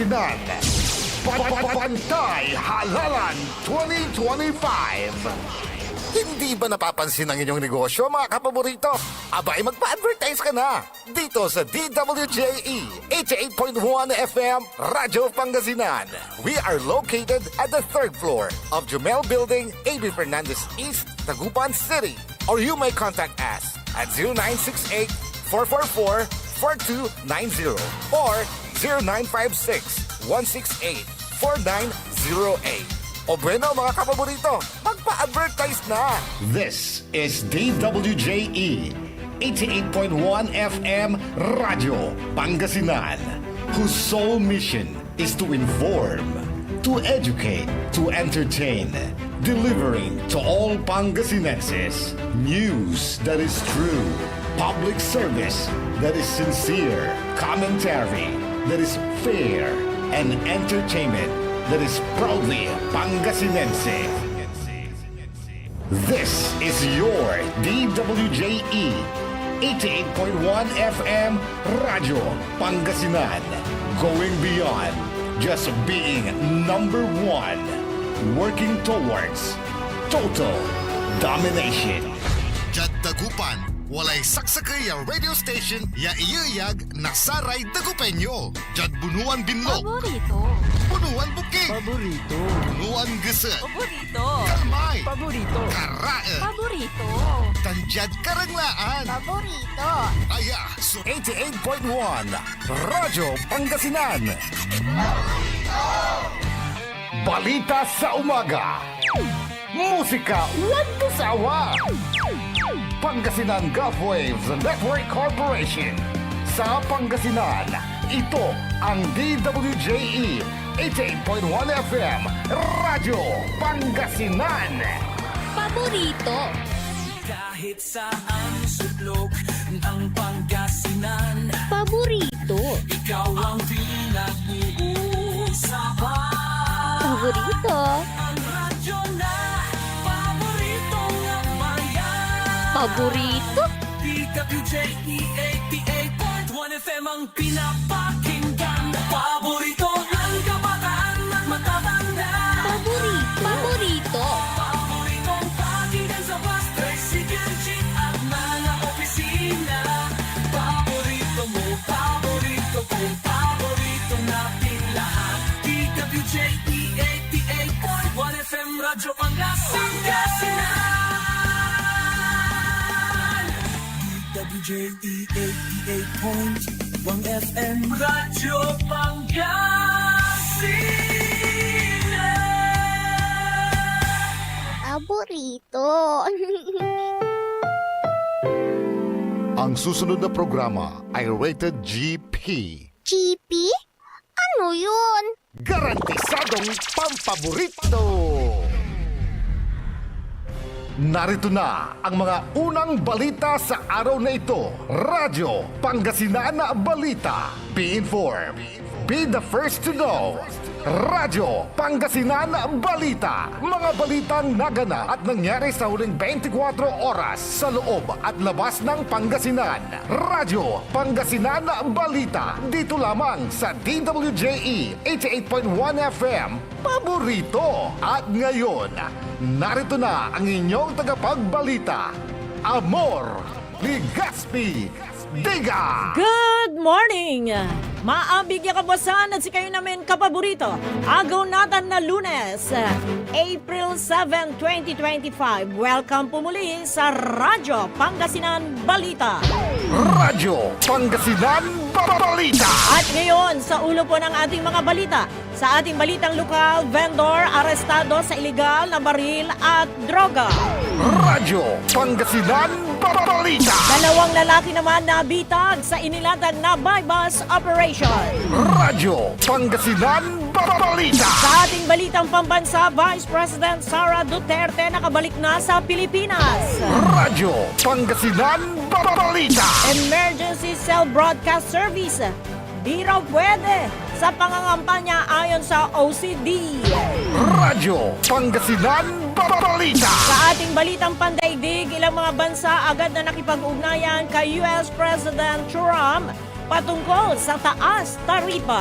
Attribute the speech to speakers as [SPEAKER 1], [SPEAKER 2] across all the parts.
[SPEAKER 1] Pangasinan. Pantay Halalan 2025. Hindi ba napapansin ang inyong negosyo, mga kapaborito? Abay, magpa-advertise ka na dito sa DWJE 88.1 FM Radyo Pangasinan. We are located at the third floor of Jumel Building, A.B. Fernandez East, Tagupan City. Or you may contact us at 0968-444-4290 or 0956-168-4908. O bueno, mga kapaborito, magpa-advertise na! This is DWJE 88.1 FM Radio Pangasinan, whose sole mission is to inform, to educate, to entertain, delivering to all Pangasinenses news that is true, public service that is sincere, commentary that is fair, and entertainment that is proudly Pangasinense. This is your DWJE 88.1 FM Radio Pangasinan. Going beyond just being number one. Working towards total domination. Jad Dagupan, walay saksakay ang radio station ya iyayag nasaray Dagupenyo. Jad Bunuan Binlog.
[SPEAKER 2] Paborito.
[SPEAKER 1] Bunuan Bukid.
[SPEAKER 3] Paborito.
[SPEAKER 1] Bunuan Gese.
[SPEAKER 2] Paborito.
[SPEAKER 1] Kalmay.
[SPEAKER 3] Paborito.
[SPEAKER 1] Karae.
[SPEAKER 2] Paborito.
[SPEAKER 1] Tanjad Karanglaan.
[SPEAKER 2] Paborito.
[SPEAKER 1] Aya, so 88.1 Radyo Pangasinan. Balita sa umaga. Musika walang sawa. Pangasinan Gulf Waves Network Corporation. Sa Pangasinan, ito ang DWJE 88.1 FM Radyo Pangasinan.
[SPEAKER 2] Paborito.
[SPEAKER 4] Kahit saan sulok ng Pangasinan,
[SPEAKER 2] Paborito.
[SPEAKER 4] ikaw ang pinag-uusapan.
[SPEAKER 2] Paborito.
[SPEAKER 4] Ang radyo na paborito ng bayan.
[SPEAKER 2] Paborito.
[SPEAKER 4] DWJE 88.1 FM ang pinapakinggan. Paborito ng kabataan at matatanda.
[SPEAKER 2] Paborito. Paborito.
[SPEAKER 4] Paboritong pakinggan sa bus, tricycle, jeep at mga opisina. Paborito mo, paborito ko, paborito natin lahat. DWJE 88.1 FM Radyo Pangasinan. DWJE 88.1 FM Radyo Pangasinan.
[SPEAKER 2] Paborito.
[SPEAKER 1] Ang susunod na programa ay rated GP.
[SPEAKER 2] GP? Ano yun?
[SPEAKER 1] Garantisadong pampaborito! Narito na ang mga unang balita sa araw na ito. Radyo Pangasinan Balita. Be informed. Be the first to know. Radyo Pangasinan Balita. Mga balitang naganap at nangyari sa huling 24 oras sa loob at labas ng Pangasinan. Radyo Pangasinan Balita. Dito lamang sa DWJE 88.1 FM. Paborito. At ngayon, narito na ang inyong tagapagbalita, Amor Ligaspi Diga.
[SPEAKER 5] Good morning! Maambig ya kabasan at si kayo namin kapaborito. Agaw natin na Lunes, April 7, 2025. Welcome po muli sa Radyo Pangasinan Balita.
[SPEAKER 1] Radyo Pangasinan Balita.
[SPEAKER 5] At ngayon, sa ulo po ng ating mga balita. Sa ating balitang lokal, vendor arestado sa ilegal na baril at droga.
[SPEAKER 1] Radyo Pangasinan Balita.
[SPEAKER 5] Dalawang lalaki naman nabitag sa inilatag na bypass operation.
[SPEAKER 1] Radyo Pangasinan Balita.
[SPEAKER 5] Sa ating balitang pambansa, Vice President Sara Duterte nakabalik na sa Pilipinas.
[SPEAKER 1] Radyo Pangasinan Balita.
[SPEAKER 5] Emergency Cell Broadcast Service. Di raw pwede sa pangangampanya ayon sa OCD.
[SPEAKER 1] Radyo Pangasinan Balita.
[SPEAKER 5] Sa ating balitang pandaigdig, ilang mga bansa agad na nakipag-ugnayan kay US President Trump patungkol sa taas taripa.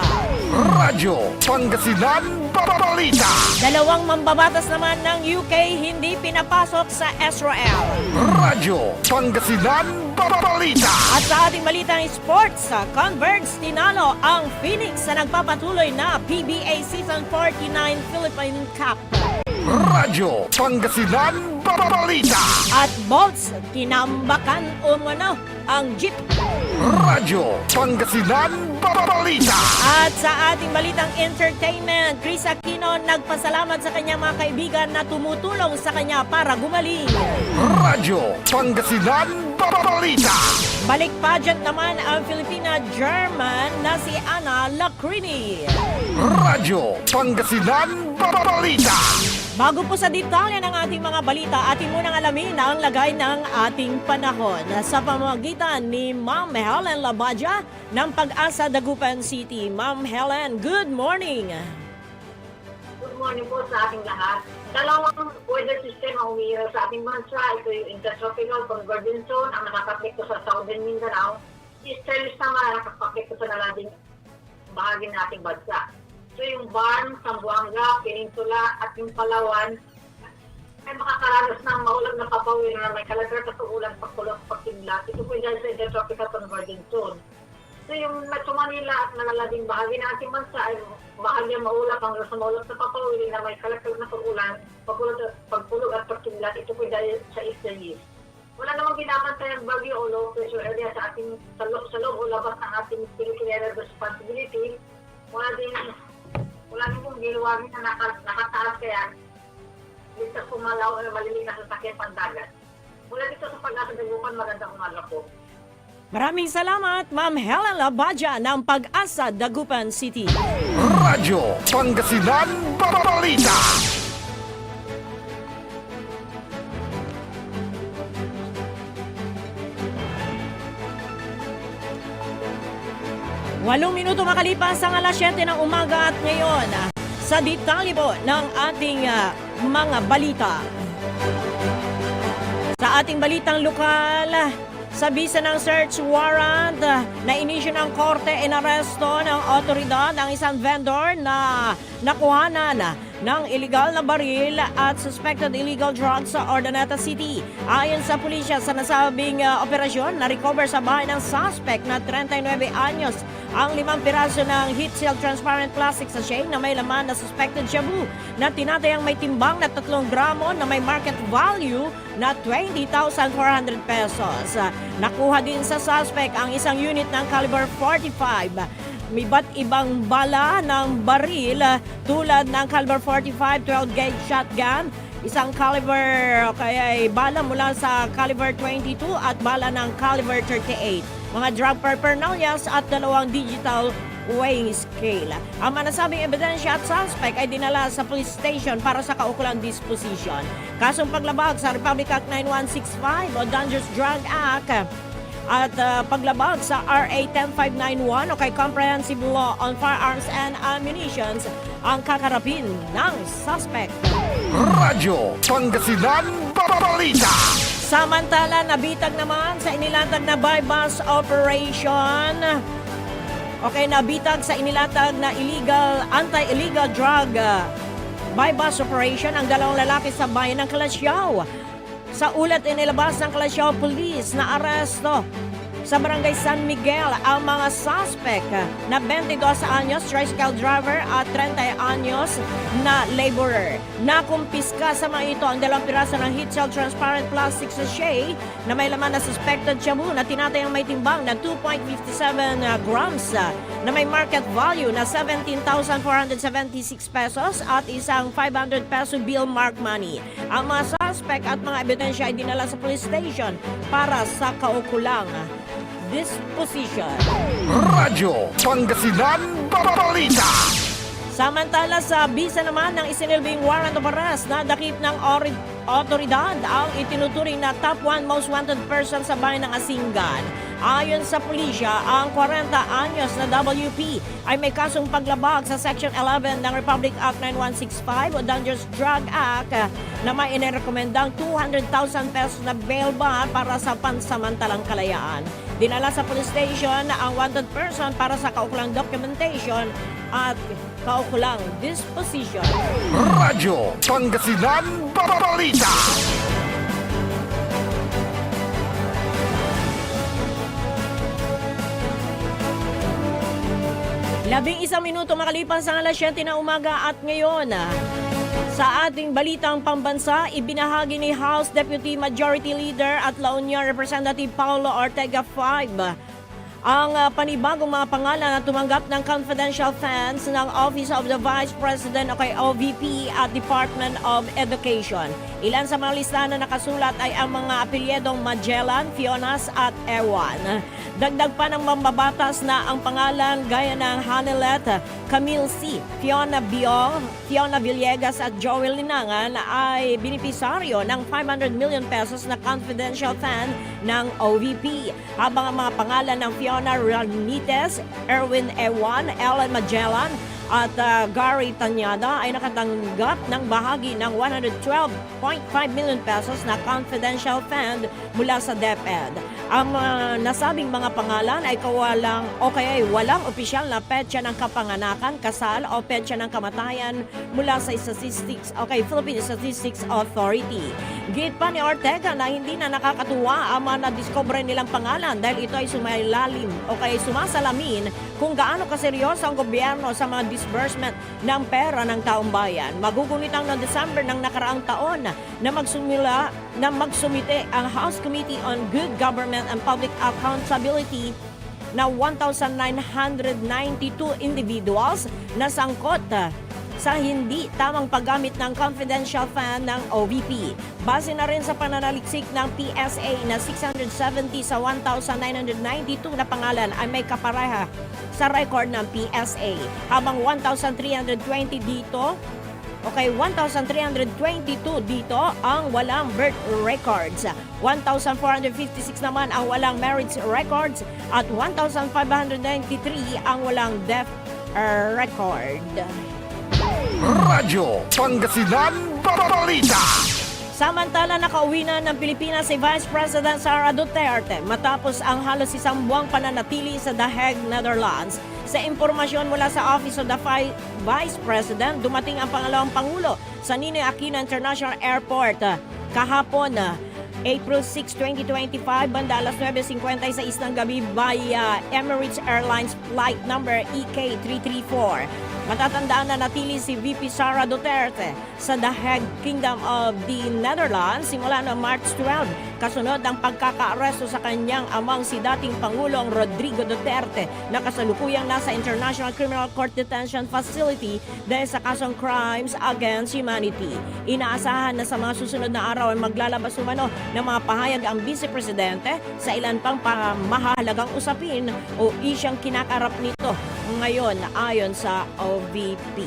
[SPEAKER 1] Radyo Pangasinan Balita.
[SPEAKER 5] Dalawang mambabatas naman ng UK hindi pinapasok sa Israel.
[SPEAKER 1] Radyo Pangasinan Balita.
[SPEAKER 5] At sa ating balitang sports, sa Converse tinalo ang Phoenix sa nagpapatuloy na PBA Season 49 Philippine Cup.
[SPEAKER 1] Radyo Pangasinan Balita.
[SPEAKER 5] At Bolts tinambakan umano ang jeep.
[SPEAKER 1] Radyo Pangasinan Balita.
[SPEAKER 5] At sa ating balitang entertainment, Chris Aquino nagpasalamat sa kanyang mga kaibigan na tumutulong sa kanya para gumaling.
[SPEAKER 1] Radyo Pangasinan Balita.
[SPEAKER 5] Balik pageant naman ang Filipina-German na si Ana Lacrini.
[SPEAKER 1] Radyo Pangasinan Balita.
[SPEAKER 5] Bago po sa detalye ng ating mga balita, atin munang alamin ang lagay ng ating panahon sa pamamagitan ni Ma'am Helen Labadia ng Pag-asa, Dagupan City. Ma'am Helen, good morning!
[SPEAKER 3] Good morning po sa ating lahat. Dalawang weather system ang umiiraw sa ating bansa. Ito yung Intertropical Convergence Zone ang nakapapekto sa Southern Mindanao. Easterlies naman ang nakapapekto sa nalading bahagi ng ating bansa. So yung Barm, Zamboanga, Peninsula at yung Palawan ay makakaranas ng maulang na papawin na may kalagat at ulan pagkulot pagtimlat. Ito po dahil sa Intertropical Convergence Zone. So yung Metro Manila at nalalading bahagi ng ating bansa ay bahagi maulap hanggang sa maulap na papawin na may kalagat na ulan pagpulog at pagtimlat. Ito po dahil sa easterlies. Wala namang ginapantay ang bagyo o low pressure area sa ating sa loob o labas ng ating Philippine Area of Responsibility. Wala din pong giluwagin na nakataas kaya ligtas pumalaw o malilig na sasakyan pandagat. Mula dito sa Pag-asa Dagupan, magandang umaga po.
[SPEAKER 5] Maraming salamat, Ma'am Helen Labadia ng Pag-asa, Dagupan City.
[SPEAKER 1] Radyo Pangasinan Balita.
[SPEAKER 5] Walong minuto makalipas ang alas 7 ng umaga at ngayon sa detalye po ng ating mga balita. Sa ating balitang lokal, sa bisa ng search warrant na inisyu ng korte, inaresto ng otoridad ang isang vendor na nakuhanan ng illegal na baril at suspected illegal drugs sa Ordaneta City. Ayon sa pulisya, sa nasabing operasyon, na-recover sa bahay ng suspect na 39 anyos ang 5 piraso ng heat seal transparent plastic sachet na may laman na suspected shabu na tinatayang may timbang na 3 gramo na may market value na 20,400 pesos. Nakuha din sa suspect ang isang unit ng caliber 45. May iba't ibang bala ng baril tulad ng caliber 45 12-gauge shotgun, isang caliber kaya bala mula sa caliber 22 at bala ng caliber 38. Mga drug paraphernalias at 2 digital weighing scale. Ang manasabing ebidensya at suspect ay dinala sa police station para sa kaukulang disposition. Kasong paglabag sa Republic Act 9165 o Dangerous Drug Act at paglabag sa RA 10591 o kay Comprehensive Law on Firearms and Ammunitions ang kakarapin ng suspect.
[SPEAKER 1] Radyo Pangasinan Balita.
[SPEAKER 5] Samantala, nabitag naman sa inilatag na buy-bus operation. Okay, nabitag sa inilatag na anti-illegal drug buy-bus operation ang 2 lalaki sa bayan ng Calasiao. Sa ulat inilabas ng Calasiao Police na aresto sa Barangay San Miguel ang mga suspect na 22 anyos tricycle driver at 30 anyos na laborer. Nakumpiska sa mga ito ang 2 piraso ng heat seal transparent plastic sachet na may laman na suspected shabu na tinatayang may timbang na 2.57 grams na may market value na 17,476 pesos at isang 500 peso bill mark money. Ang mga suspect at mga ebidensya ay dinala sa police station para sa kaukulang disposition.
[SPEAKER 1] Radyo Pangasinan Balita.
[SPEAKER 5] Samantala sa bisa naman ng isinilbing warrant of arrest na dakip ng otoridad ang itinuturing na top 1 most wanted person sa bayan ng Asingan. Ayon sa pulisya, ang 40 anyos na WP ay may kasong paglabag sa Section 11 ng Republic Act 9165 o Dangerous Drug Act na may inirekomendang 200,000 pesos na bail bond para sa pansamantalang kalayaan. Dinala sa police station ang wanted person para sa kaukulang documentation at kaukulang disposition.
[SPEAKER 1] Radyo Pangasinan Balita.
[SPEAKER 5] Labing isang minuto makalipas ang alas 7 na umaga at ngayon, sa ating balitang pambansa, ibinahagi ni House Deputy Majority Leader at La Union Representative Paulo Ortega V ang panibagong mga pangalan na tumanggap ng confidential funds ng Office of the Vice President o kay OVP at Department of Education. Ilan sa mga listahan na nakasulat ay ang mga apelyedong Magellan, Fionas at Ewan. Dagdag pa ng mambabatas na ang pangalan gaya ng Hanelet, Camille C., Fiona Biong, Fiona Villegas at Joel Linangan ay binipisaryo ng 500 million pesos na confidential fund ng OVP. Habang ang mga pangalan ng Fiona Ranites, Erwin Ewan, Ellen Magellan at Gary Tanyada ay nakatanggap ng bahagi ng 112.5 million pesos na confidential fund mula sa DepEd. Ang nasabing mga pangalan ay kawalang o kaya ay walang opisyal na petsa ng kapanganakan, kasal o petsa ng kamatayan mula sa Statistics o kay Philippine Statistics Authority. Git pa ni Ortega na hindi na nakakatuwa ang mga nadiscover nilang pangalan dahil ito ay sumailalim o kaya sumasalamin kung gaano kaseryoso ang gobyerno sa mga disbursement ng pera ng taong bayan. Magugunit ang noong December ng nakaraang taon na magsumite ang House Committee on Good Government and Public Accountability na 1,992 individuals na sangkot sa hindi tamang paggamit ng confidential fund ng OVP. Base na rin sa pananaliksik ng PSA na 670 sa 1,992 na pangalan ay may kapareha sa record ng PSA. Habang 1,320 dito, 1,322 dito ang walang birth records. 1,456 naman ang walang marriage records at 1,593 ang walang death record.
[SPEAKER 1] Radyo Pangasinan Balita.
[SPEAKER 5] Samantala, nakauwi na ng Pilipinas si Vice President Sara Duterte matapos ang halos isang buwang pananatili sa The Hague, Netherlands. Sa impormasyon mula sa Office of the Vice President, dumating ang pangalawang Pangulo sa Ninoy Aquino International Airport kahapon, April 6, 2025, banda alas 9:56 ng gabi via Emirates Airlines flight number EK334. Matatandaan na natili si VP Sara Duterte sa The Hague, Kingdom of the Netherlands simula noong March 12, kasunod ng pagkakaaresto sa kanyang amang si dating Pangulong Rodrigo Duterte na kasalukuyang nasa International Criminal Court Detention Facility dahil sa kasong crimes against humanity. Inaasahan na sa mga susunod na araw ay maglalabas umano ng mga pahayag ang Vice Presidente sa ilan pang mahalagang usapin o isyang kinakarap nito ngayon ayon sa OVP.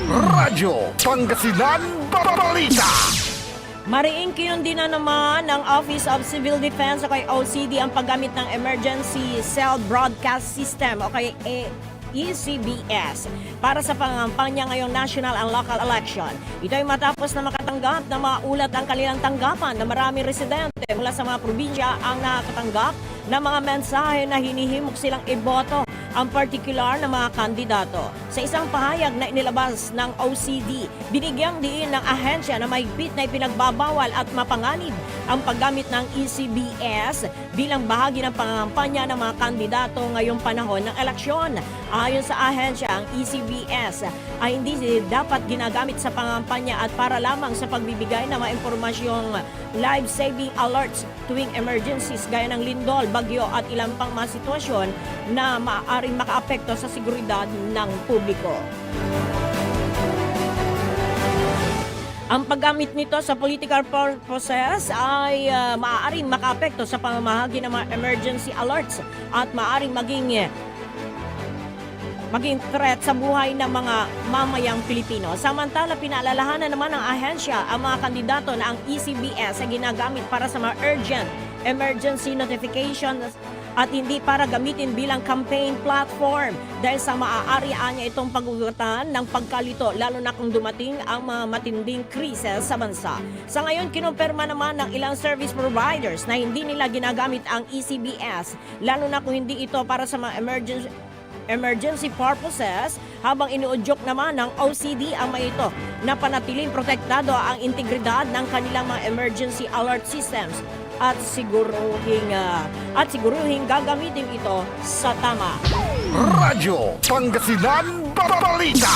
[SPEAKER 1] Radyo Pangasinan Balita.
[SPEAKER 5] Mariing kinundi na naman ng Office of Civil Defense o kay OCD ang paggamit ng Emergency Cell Broadcast System o kay ECBS para sa pangampanya ngayong national and local election. Ito ay matapos na makatanggap ng mga ulat ang kanilang tanggapan na maraming residente mula sa mga probinsya ang nakakatanggap ng mga mensahe na hinihimok silang iboto ang partikular na mga kandidato. Sa isang pahayag na inilabas ng OCD, binigyang diin ng ahensya na mahigpit na ipinagbabawal at mapanganib ang paggamit ng ECBS bilang bahagi ng pangangampanya ng mga kandidato ngayong panahon ng eleksyon. Ayon sa ahensya, ang ECBS ay hindi dapat ginagamit sa pangangampanya at para lamang sa pagbibigay ng mga impormasyong life-saving alerts tuwing emergencies gaya ng lindol, bagyo at ilang pang mga sitwasyon na maaaring makaapekto sa seguridad ng publiko. Ang paggamit nito sa political purposes ay maaaring makaapekto sa pamamahagi ng mga emergency alerts at maaaring maging threat sa buhay ng mga mamayang Pilipino. Samantala, pinaalalahanan naman ng ahensya ang mga kandidato na ang ECBS ay ginagamit para sa mga urgent emergency notifications at hindi para gamitin bilang campaign platform dahil sa maaarian niya itong pagugatan ng pagkalito lalo na kung dumating ang mga matinding krisis sa bansa. Sa ngayon, kinumpirma naman ng ilang service providers na hindi nila ginagamit ang ECBS lalo na kung hindi ito para sa mga emergency purposes, habang inuudyok naman ng OCD ang mga ito na panatiling protektado ang integridad ng kanilang mga emergency alert systems at siguruhin gagamitin ito sa tama.
[SPEAKER 1] Radyo Pangasinan Balita.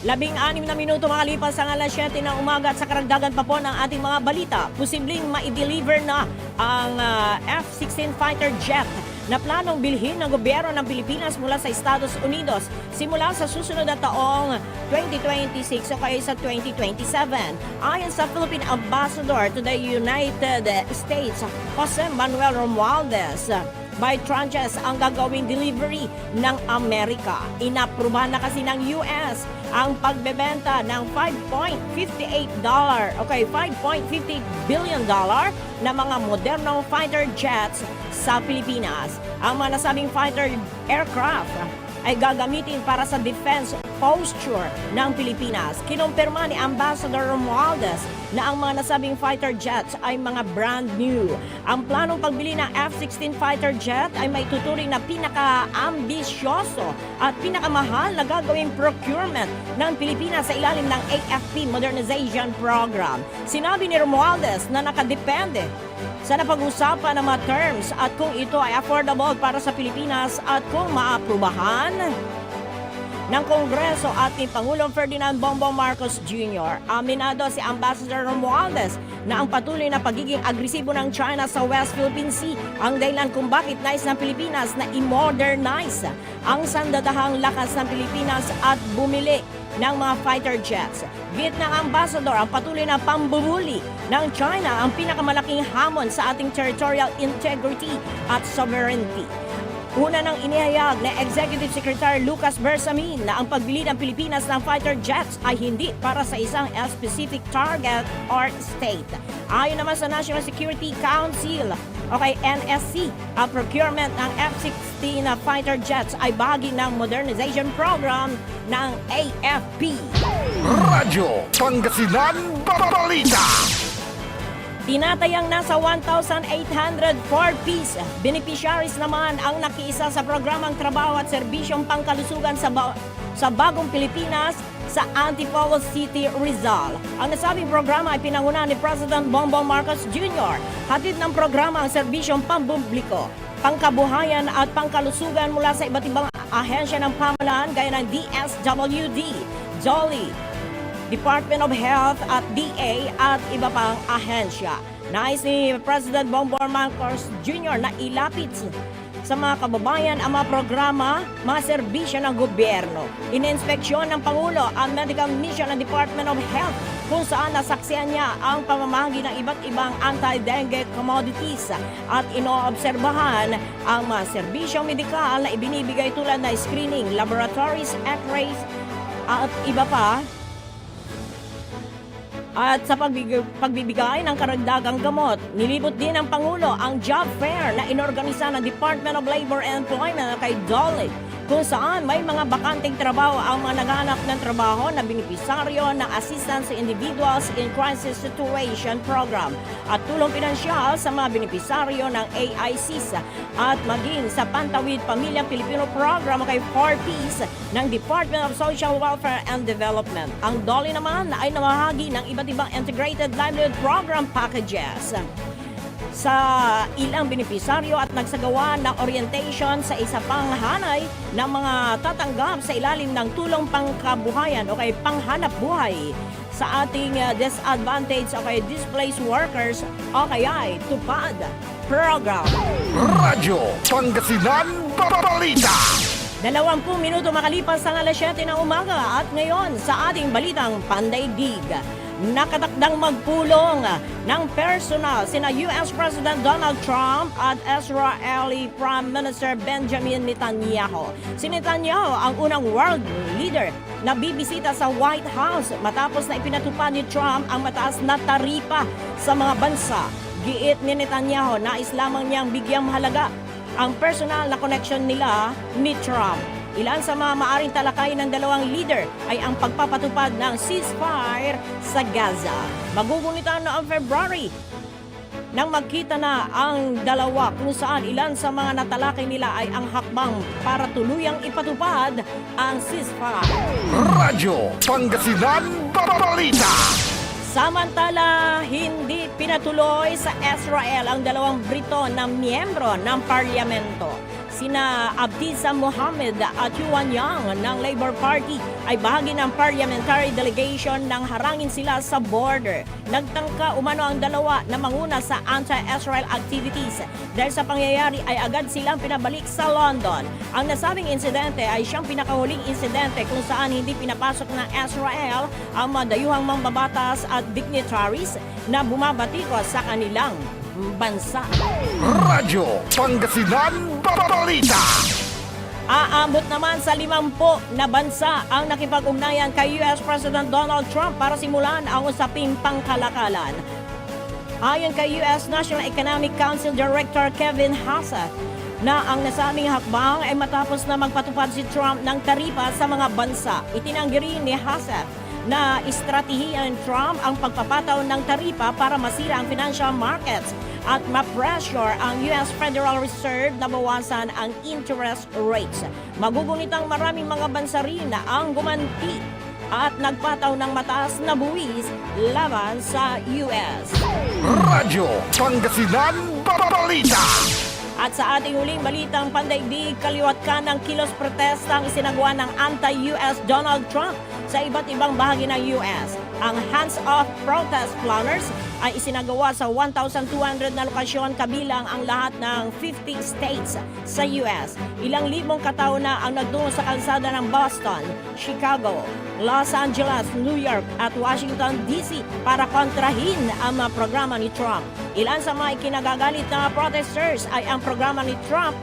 [SPEAKER 5] 16 na minuto makalipas ang alas 7 ng umaga at sa karagdagan pa po ng ating mga balita, posibleng ma-deliver na ang F-16 fighter jet na planong bilhin ng gobyerno ng Pilipinas mula sa Estados Unidos simula sa susunod na taong 2026 o kaya sa 2027. Ayon sa Philippine Ambassador to the United States, Jose Manuel Romualdez, by tranches ang gagawing delivery ng Amerika. Inaprubahan na kasi ng US ang pagbebenta ng $5.58 billion na mga modernong fighter jets sa Pilipinas. Ang mga nasabing fighter aircraft ay gagamitin para sa defense posture ng Pilipinas. Kinumpirma ni Ambassador Romualdez na ang mga nasabing fighter jets ay mga brand new. Ang planong pagbili ng F-16 fighter jet ay may tuturing na pinaka-ambisyoso at pinakamahal na gagawing procurement ng Pilipinas sa ilalim ng AFP Modernization Program. Sinabi ni Romualdez na nakadepende sa napag-usapan ng mga terms at kung ito ay affordable para sa Pilipinas at kung maaprubahan ng Kongreso at ni Pangulong Ferdinand Bongbong Marcos Jr. Aminado si Ambassador Romualdez na ang patuloy na pagiging agresibo ng China sa West Philippine Sea ang dahilan kung bakit nais ng Pilipinas na i-modernize ang sandatahang lakas ng Pilipinas at bumili ng mga fighter jets. Git ng Ambassador, ang patuloy na pambubuli ng China ang pinakamalaking hamon sa ating territorial integrity at sovereignty. Una nang inihayag na Executive Secretary Lucas Bersamin na ang pagbili ng Pilipinas ng fighter jets ay hindi para sa isang specific target or state. Ayon naman sa National Security Council o kay NSC, ang procurement ng F-16 na fighter jets ay bahagi ng modernization program ng AFP.
[SPEAKER 1] Radyo Pangasinan Balita.
[SPEAKER 5] Tinatayang nasa 1,804 piece beneficiaries naman ang nakiisa sa programang trabaho at serbisyong pangkalusugan sa Bagong Pilipinas sa Antipolo City, Rizal. Ang nasabing programa ay pinangunahan ni President Bongbong Marcos Jr. Hatid ng programa ang serbisyong pampubliko, pangkabuhayan at pangkalusugan mula sa iba't ibang ahensya ng pamahalaan gaya ng DSWD, DOLE, Department of Health at DA at iba pang ahensya. Nais ni President Bongbong Marcos Jr. na ilapit sa mga kababayan ang mga programa, mga serbisyo ng gobyerno. Ininspeksyon ng Pangulo ang medical mission ng Department of Health kung saan nasaksihan niya ang pamamahagi ng iba't ibang anti-dengue commodities at inoobserbahan ang mga serbisyong medikal na ibinibigay tulad na screening, laboratories, x-rays at iba pa. At sa pagbibigay ng karagdagang gamot, nilibot din ng Pangulo ang job fair na inorganisa ng Department of Labor and Employment kay DOLE, kung saan may mga bakanteng trabaho ang mga naghahanap ng trabaho na benepisaryo ng Assistance to Individuals in Crisis Situation Program at tulong pinansyal sa mga benepisaryo ng AICs at maging sa Pantawid Pamilya Pilipino Program kay 4Ps ng Department of Social Welfare and Development. Ang DOLE naman ay namahagi ng iba't ibang integrated livelihood program packages sa ilang benepisaryo at nagsagawa ng orientation sa isa pang hanay ng mga tatanggap sa ilalim ng tulong pangkabuhayan o kay panghanap buhay sa ating disadvantaged o kay displaced workers o kaya tupad program.
[SPEAKER 1] Radyo Pangasinan Balita.
[SPEAKER 5] 20 minuto makalipas ang alas 7 ng umaga at ngayon sa ating balitang pandaigdig. Nakatakdang magpulong ng personal sina US President Donald Trump at Israeli Prime Minister Benjamin Netanyahu. Si Netanyahu ang unang world leader na bibisita sa White House matapos na ipinatupad ni Trump ang mataas na taripa sa mga bansa. Giit ni Netanyahu, nais lamang niyang bigyang mahalaga ang personal na connection nila ni Trump. Ilan sa mga maaring talakayin ng dalawang leader ay ang pagpapatupad ng ceasefire sa Gaza. Magugunita noong February nang magkita na ang dalawa kung saan ilan sa mga natalakay nila ay ang hakbang para tuluyang ipatupad ang ceasefire.
[SPEAKER 1] Radyo Pangasinan Balita.
[SPEAKER 5] Samantala, hindi pinatuloy sa Israel ang dalawang Brito na miyembro ng parlamento. Sina Abdisa Mohammed at Yuan Yang ng Labor Party ay bahagi ng parliamentary delegation nang harangin sila sa border. Nagtangka umano ang dalawa na manguna sa anti-Israel activities. Dahil sa pangyayari ay agad silang pinabalik sa London. Ang nasabing insidente ay siyang pinakahuling insidente kung saan hindi pinapasok ng Israel ang madayuhang mambabatas at dignitaries na bumabatikos sa kanilang bansa.
[SPEAKER 1] Radyo Pangasinan Balita.
[SPEAKER 5] Aabot naman sa 50 na bansa ang nakipag-ugnayan kay US President Donald Trump para simulan ang usaping pangkalakalan. Ayon kay US National Economic Council Director Kevin Hassett, na ang nasabing hakbang ay matapos na magpatupad si Trump ng taripa sa mga bansa. Itinanggi rin ni Hassett na estratehiya ng Trump ang pagpapataw ng taripa para masira ang financial markets at ma-pressure ang US Federal Reserve na bawasan ang interest rates. Magugunitang maraming mga bansa rin na ang gumanti at nagpataw ng mataas na buwis laban sa US.
[SPEAKER 1] Radyo Pangasinan Balita.
[SPEAKER 5] At sa ating huling balitang pandaigdig, kaliwat ka ng kilos protesta ang isinagawa ng anti-US Donald Trump sa iba't ibang bahagi ng US. Ang hands-off protest planners ay isinagawa sa 1,200 na lokasyon kabilang ang lahat ng 50 states sa US. Ilang libong katao na ang nagtungo sa kalsada ng Boston, Chicago, Los Angeles, New York at Washington DC para kontrahin ang mga programa ni Trump. Ilan sa mga ikinagagalit na protesters ay ang programa ni Trump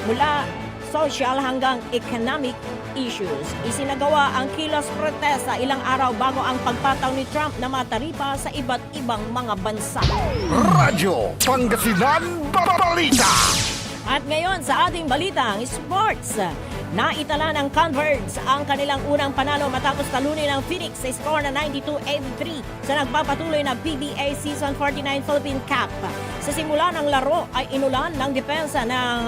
[SPEAKER 5] mula social hanggang economic issues. Isinagawa ang kilos protesta ilang araw bago ang pagpataw ni Trump na mataripa sa iba't ibang mga bansa.
[SPEAKER 1] Radyo Pangasinan Balita.
[SPEAKER 5] At ngayon sa ating balitang sports, naitala ng Converse ang kanilang unang panalo matapos talunin ng Phoenix sa score na 92-83 sa nagpapatuloy na PBA Season 49 Philippine Cup. Sa simula ng laro ay inulan ng depensa ng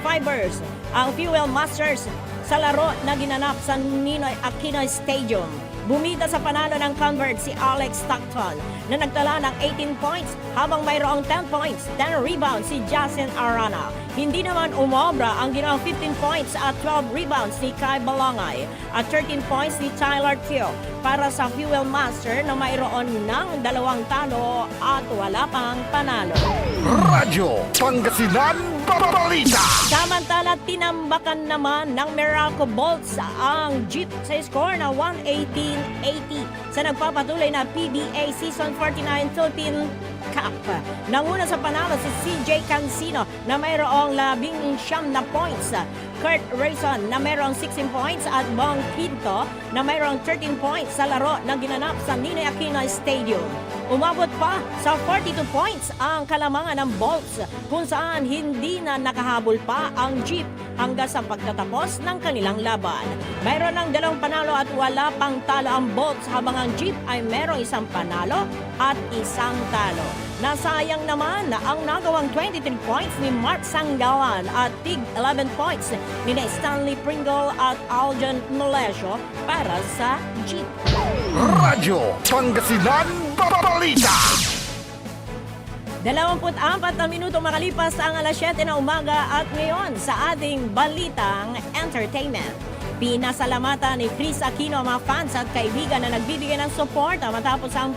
[SPEAKER 5] Fibers ang Fuel Masters sa laro na ginanap sa Ninoy Aquino Stadium. Bumida sa panalo ng Converse si Alex Stockton na nagtala ng 18 points habang mayroong 10 points, 10 rebounds si Jason Arana. Hindi naman umobra ang ginawang 15 points at 12 rebounds ni Kai Balangay at 13 points ni Tyler Teo para sa Fuel Master na mayroon ng 2 talo at wala pang panalo.
[SPEAKER 1] Radyo Pangasinan Balita.
[SPEAKER 5] Samantala, tinambakan naman ng Meralco Bolts ang Jeep sa score na 118-80 sa nagpapatuloy na PBA Season 49 Philippine Cup. Nanguna sa panalo si CJ Cancino na mayroong 19 na points, Kurt Rayson na mayroong 16 points at Bong Quinto na mayroong 13 points sa laro na ginanap sa Ninoy Aquino Stadium. Umabot pa sa 42 points ang kalamangan ng Bolts kung saan hindi na nakahabol pa ang Jeep hanggang sa pagtatapos ng kanilang laban. Mayroon ng 2 panalo at wala pang talo ang Bolts habang ang Jeep ay mayroong 1 panalo at 1 talo. Nasayang naman na ang nagawang 23 points ni Mark Sanggawan at tig 11 points ni Stanley Pringle at Aljon Molesio para sa Jeep.
[SPEAKER 1] Radyo Pangasinan Balita.
[SPEAKER 5] 24 na minuto makalipas ang alas 7 na umaga at ngayon sa ating balitang entertainment. Pinasalamatan ni Chris Aquino ang mga fans at kaibigan na nagbibigay ng suporta matapos ang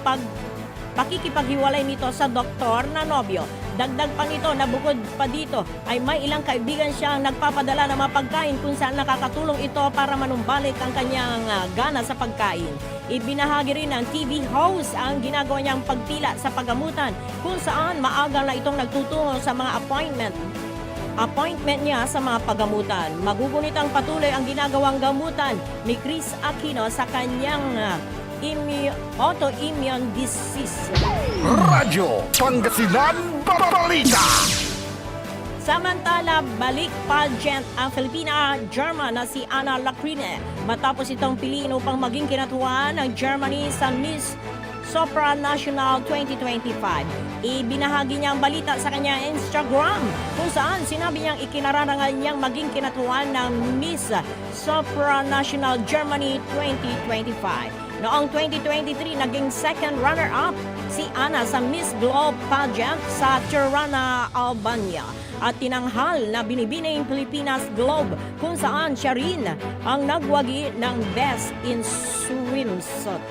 [SPEAKER 5] pakikipaghiwalay nito sa doktor na nobyo. Dagdag pang ito na bukod pa dito ay may ilang kaibigan siyang nagpapadala ng mga pagkain kung saan nakakatulong ito para manumbalik ang kanyang gana sa pagkain. Ibinahagi rin ng TV host ang ginagawa niyang pagtila sa paggamutan kung saan maaga na itong nagtutungo sa mga appointment niya sa mga paggamutan. Magugunitang patuloy ang ginagawang gamutan ni Chris Aquino sa kanyang autoimmune disease.
[SPEAKER 1] Radyo Pangasinan Balita.
[SPEAKER 5] Samantala, balik pageant ang Filipina-German na si Anna Lacrine matapos itong piliin upang maging kinatuan ng Germany sa Miss Supranational 2025. Ibinahagi niya ang balita sa kanyang Instagram kung saan sinabi niyang ikinararangal niyang maging kinatuan ng Miss Supranational Germany 2025. Noong 2023, naging second runner-up si Anna sa Miss Globe pageant sa Tirana, Albania at tinanghal na binibining Pilipinas Globe kung saan siya rin ang nagwagi ng Best in Swimsuit.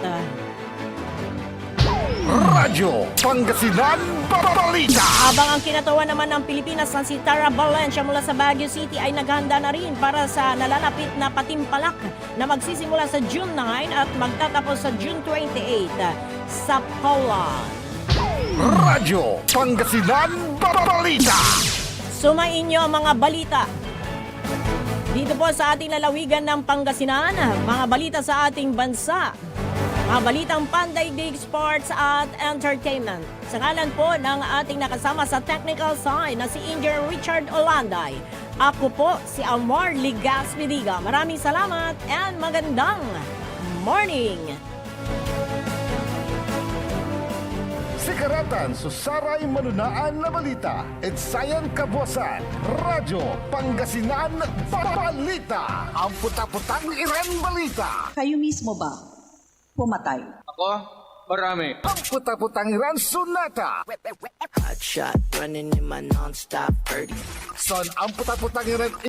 [SPEAKER 1] Radyo Pangasinan Balita.
[SPEAKER 5] Habang ang kinatawa naman ng Pilipinas na si Tara Valencia mula sa Baguio City ay naghanda na rin para sa nalalapit na patimpalak na magsisimula sa June 9 at magtatapos sa June 28 sa Poland.
[SPEAKER 1] Radyo Pangasinan Balita.
[SPEAKER 5] Sumain niyo ang mga balita. Dito po sa ating lalawigan ng Pangasinan, mga balita sa ating bansa. Mga balitang pandaigdig, sports at entertainment. Sa ngalan po ng ating nakasama sa technical side na si Engineer Richard Olanday. Ako po si Amor Ligas-Vidiga. Maraming salamat and magandang morning!
[SPEAKER 1] Sikaratan Susaray Manunaan na Balita. Edsayan Kabuasan. Radyo Pangasinan Balita. Ang puta-putang Iran Balita.
[SPEAKER 6] Kayo mismo ba pumatay?
[SPEAKER 7] Ako? Marami.
[SPEAKER 1] Ang puta-putang Iran Sunata.
[SPEAKER 8] Hot shot running in my non-stop 30.
[SPEAKER 1] Son, ang puta-putang Iran